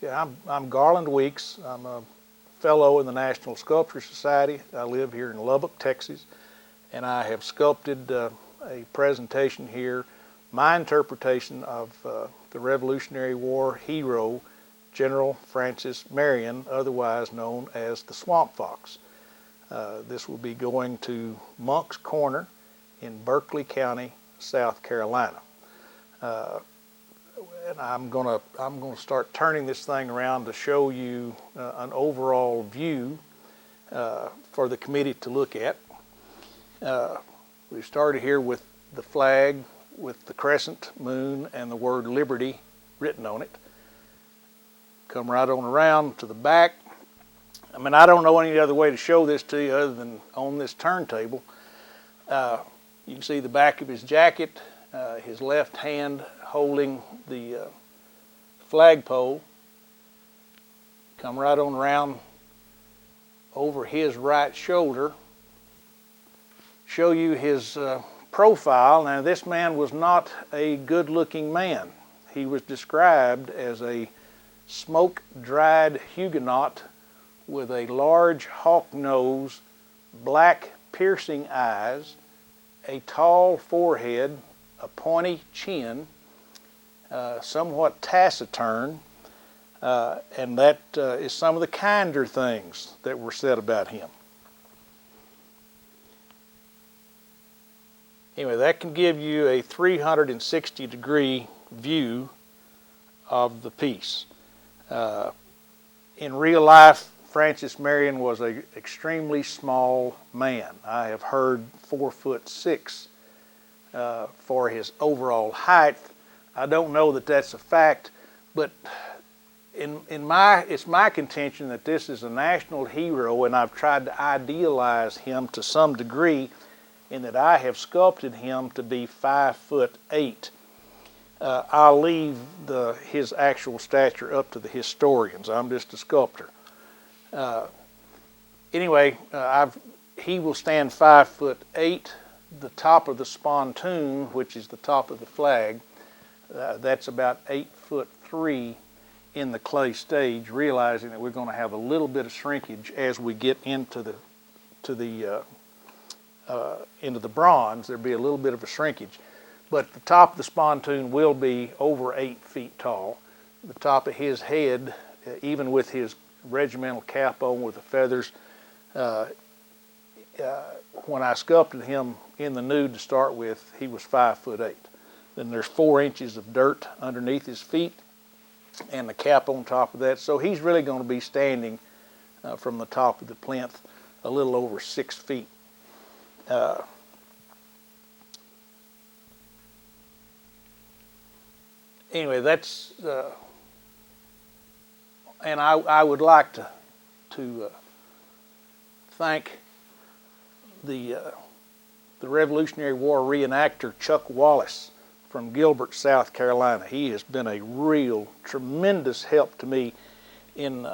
Yeah, I'm Garland Weeks. I'm a fellow in the National Sculpture Society. I live here in Lubbock, Texas, and I have sculpted a presentation here, my interpretation of the Revolutionary War hero, General Francis Marion, otherwise known as the Swamp Fox. This will be going to Monk's Corner in Berkeley County, South Carolina. And I'm gonna start turning this thing around to show you an overall view for the committee to look at. We started here with the flag with the crescent moon and the word liberty written on it. Come right on around to the back. I mean, I don't know any other way to show this to you other than on this turntable. You can see the back of his jacket, his left hand holding the flagpole. Come right on around over his right shoulder. Show you his profile. Now, this man was not a good-looking man. He was described as a smoke-dried Huguenot with a large hawk nose, black piercing eyes, a tall forehead, a pointy chin, somewhat taciturn, and that is some of the kinder things that were said about him. Anyway, that can give you a 360-degree view of the piece. In real life, Francis Marion was an extremely small man. I have heard 4'6" for his overall height. I don't know that that's a fact, but it's my contention that this is a national hero, and I've tried to idealize him to some degree in that I have sculpted him to be 5'8". I'll leave his actual stature up to the historians. I'm just a sculptor. Anyway, he will stand 5'8". The top of the spontoon, which is the top of the flag, that's about 8'3" in the clay stage, realizing that we're going to have a little bit of shrinkage as we get into the bronze. There'll be a little bit of a shrinkage, but the top of the spontoon will be over 8 feet tall. The top of his head, even with his regimental cap on with the feathers, when I sculpted him in the nude to start with, he was 5'8". Then there's 4 inches of dirt underneath his feet and the cap on top of that. So he's really going to be standing from the top of the plinth a little over 6 feet. Anyway, that's and I would like to thank the Revolutionary War reenactor Chuck Wallace from Gilbert, South Carolina. He has been a real tremendous help to me in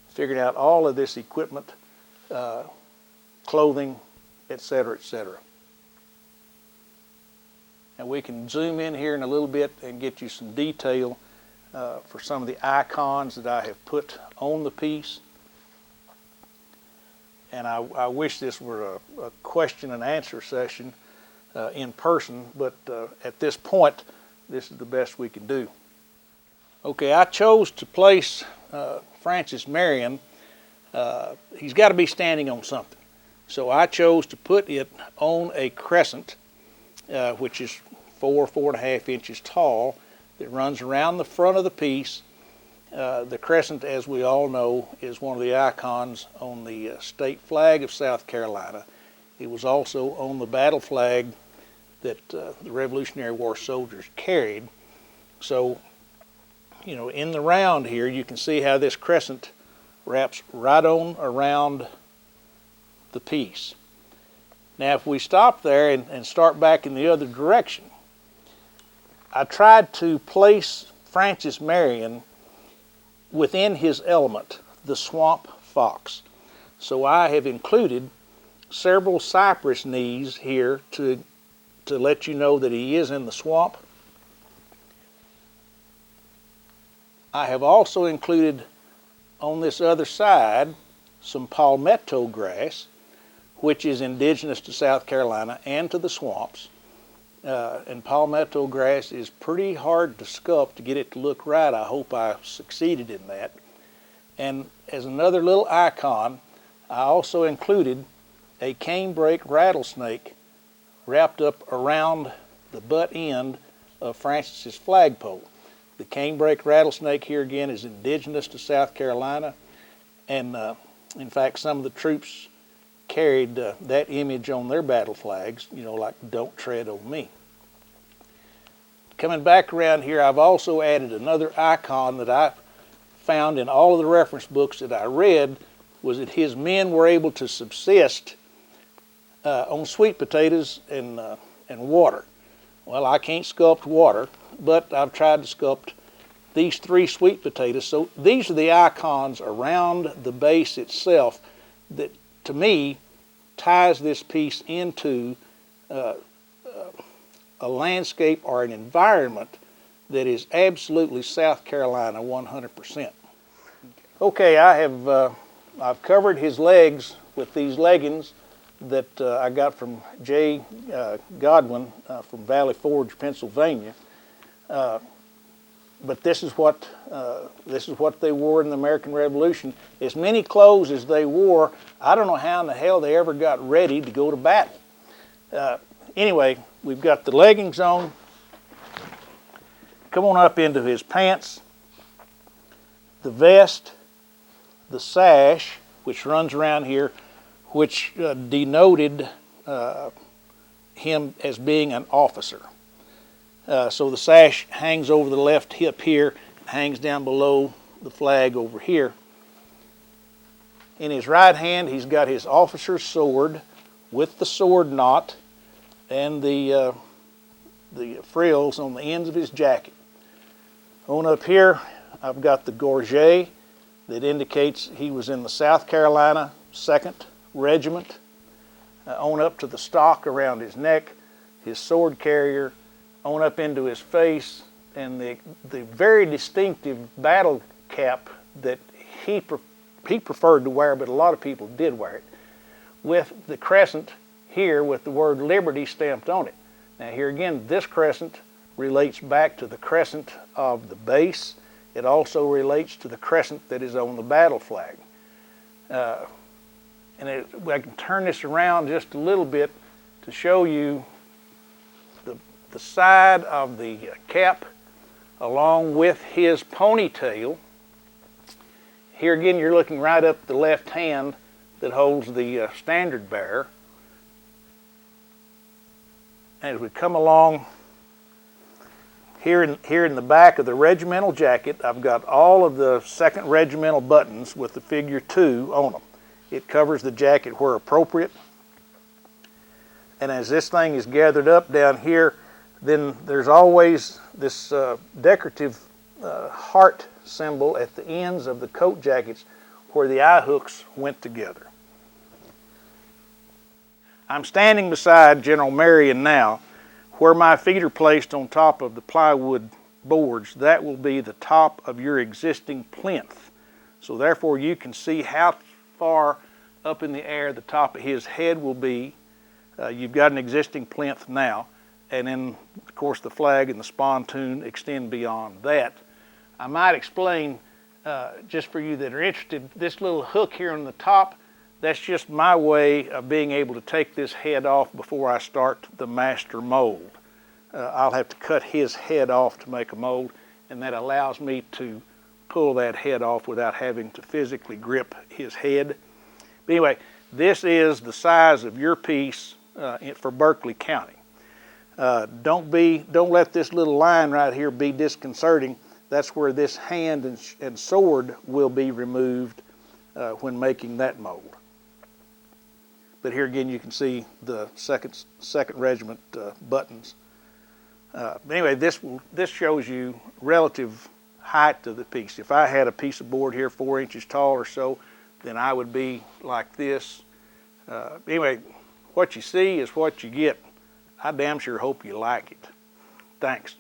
figuring out all of this equipment, clothing, etc., etc. And we can zoom in here in a little bit and get you some detail for some of the icons that I have put on the piece. And I wish this were a question and answer session in person, but at this point, this is the best we can do. Okay, I chose to place Francis Marion. He's got to be standing on something. So I chose to put it on a crescent, which is 4.5 inches tall, that runs around the front of the piece. The crescent, as we all know, is one of the icons on the state flag of South Carolina. It was also on the battle flag that the Revolutionary War soldiers carried. So, you know, in the round here, you can see how this crescent wraps right on around the piece. Now, if we stop there and start back in the other direction, I tried to place Francis Marion within his element, the swamp fox. So I have included several cypress knees here to let you know that he is in the swamp. I have also included on this other side some palmetto grass, which is indigenous to South Carolina and to the swamps. And palmetto grass is pretty hard to sculpt to get it to look right. I hope I succeeded in that. And as another little icon, I also included a canebrake rattlesnake wrapped up around the butt end of Francis's flagpole. The canebrake rattlesnake here again is indigenous to South Carolina, and in fact some of the troops carried that image on their battle flags, you know, like "Don't tread on me." Coming back around here, I've also added another icon that I found in all of the reference books that I read, was that his men were able to subsist on sweet potatoes and water. Well, I can't sculpt water, but I've tried to sculpt these 3 sweet potatoes. So these are the icons around the base itself that, to me, ties this piece into a landscape or an environment that is absolutely South Carolina 100%. Okay, I've covered his legs with these leggings that I got from J. Godwin from Valley Forge, Pennsylvania. But this is what they wore in the American Revolution. As many clothes as they wore, I don't know how in the hell they ever got ready to go to battle. Anyway, we've got the leggings on. Come on up into his pants, the vest, the sash, which runs around here, which denoted him as being an officer. So the sash hangs over the left hip here, hangs down below the flag over here. In his right hand, he's got his officer's sword with the sword knot and the frills on the ends of his jacket. On up here, I've got the gorget that indicates he was in the South Carolina 2nd Regiment. On up to the stock around his neck, his sword carrier, on up into his face, and the very distinctive battle cap that he preferred to wear, but a lot of people did wear it, with the crescent here with the word Liberty stamped on it. Now here again, this crescent relates back to the crescent of the base. It also relates to the crescent that is on the battle flag. I can turn this around just a little bit to show you the side of the cap along with his ponytail. Here again, you're looking right up the left hand that holds the standard bearer. And as we come along here in the back of the regimental jacket, I've got all of the 2nd Regimental buttons with the figure 2 on them. It covers the jacket where appropriate. And as this thing is gathered up down here, then there's always this decorative heart symbol at the ends of the coat jackets where the eye hooks went together. I'm standing beside General Marion now. Where my feet are placed on top of the plywood boards, that will be the top of your existing plinth. So therefore you can see how far up in the air the top of his head will be. You've got an existing plinth now, and then of course the flag and the spontoon extend beyond that. I might explain, just for you that are interested, this little hook here on the top, that's just my way of being able to take this head off before I start the master mold. I'll have to cut his head off to make a mold, and that allows me to pull that head off without having to physically grip his head. But anyway, this is the size of your piece for Berkeley County. Don't let this little line right here be disconcerting. That's where this hand and sword will be removed when making that mold. But here again, you can see the second regiment buttons. Anyway, this shows you relative height of the piece. If I had a piece of board here 4 inches tall or so, then I would be like this. Anyway, what you see is what you get. I damn sure hope you like it. Thanks.